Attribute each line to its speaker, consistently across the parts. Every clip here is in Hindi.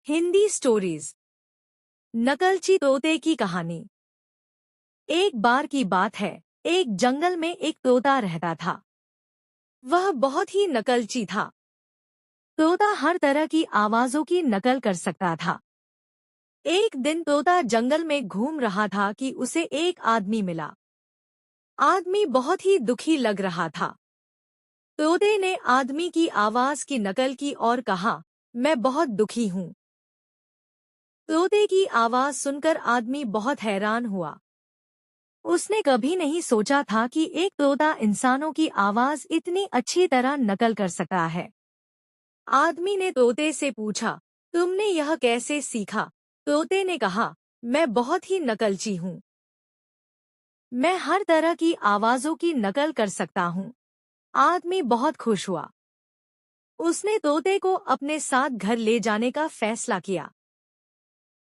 Speaker 1: हिंदी स्टोरीज। नकलची तोते की कहानी। एक बार की बात है, एक जंगल में एक तोता रहता था। वह बहुत ही नकलची था। तोता हर तरह की आवाजों की नकल कर सकता था। एक दिन तोता जंगल में घूम रहा था कि उसे एक आदमी मिला। आदमी बहुत ही दुखी लग रहा था। तोते ने आदमी की आवाज की नकल की और कहा, मैं बहुत दुखी हूँ। तोते की आवाज सुनकर आदमी बहुत हैरान हुआ। उसने कभी नहीं सोचा था कि एक तोता इंसानों की आवाज इतनी अच्छी तरह नकल कर सकता है। आदमी ने तोते से पूछा, तुमने यह कैसे सीखा? तोते ने कहा, मैं बहुत ही नकलची हूँ। मैं हर तरह की आवाजों की नकल कर सकता हूँ। आदमी बहुत खुश हुआ। उसने तोते को अपने साथ घर ले जाने का फैसला किया।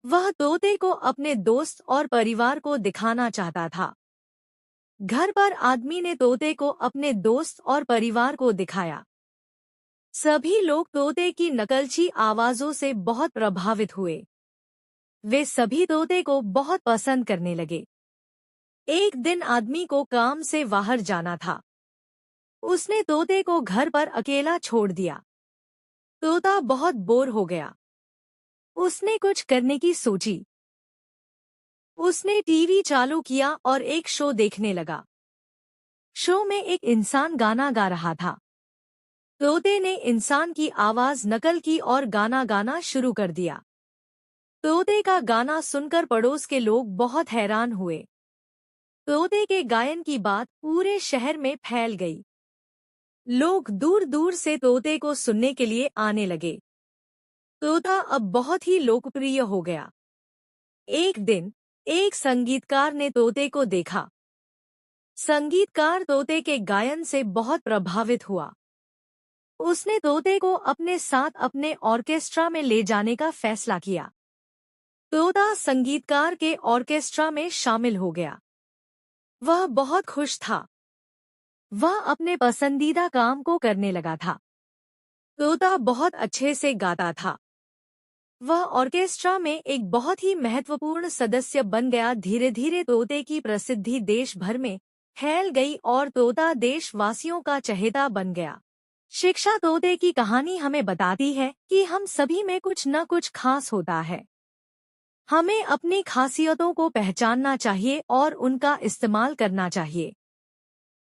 Speaker 1: वह तोते को अपने दोस्त और परिवार को दिखाना चाहता था। घर पर आदमी ने तोते को अपने दोस्त और परिवार को दिखाया। सभी लोग तोते की नकलची आवाजों से बहुत प्रभावित हुए। वे सभी तोते को बहुत पसंद करने लगे। एक दिन आदमी को काम से बाहर जाना था। उसने तोते को घर पर अकेला छोड़ दिया। तोता बहुत बोर हो गया। उसने कुछ करने की सोची। उसने टीवी चालू किया और एक शो देखने लगा। शो में एक इंसान गाना गा रहा था। तोते ने इंसान की आवाज नकल की और गाना गाना शुरू कर दिया। तोते का गाना सुनकर पड़ोस के लोग बहुत हैरान हुए। तोते के गायन की बात पूरे शहर में फैल गई। लोग दूर दूर से तोते को सुनने के लिए आने लगे। तोता अब बहुत ही लोकप्रिय हो गया। एक दिन एक संगीतकार ने तोते को देखा। संगीतकार तोते के गायन से बहुत प्रभावित हुआ। उसने तोते को अपने साथ अपने ऑर्केस्ट्रा में ले जाने का फैसला किया। तोता संगीतकार के ऑर्केस्ट्रा में शामिल हो गया। वह बहुत खुश था। वह अपने पसंदीदा काम को करने लगा था। तोता बहुत अच्छे से गाता था। वह ऑर्केस्ट्रा में एक बहुत ही महत्वपूर्ण सदस्य बन गया। धीरे धीरे तोते की प्रसिद्धि देश भर में फैल गई और तोता देशवासियों का चहेता बन गया। शिक्षा। तोते की कहानी हमें बताती है कि हम सभी में कुछ न कुछ खास होता है। हमें अपनी खासियतों को पहचानना चाहिए और उनका इस्तेमाल करना चाहिए।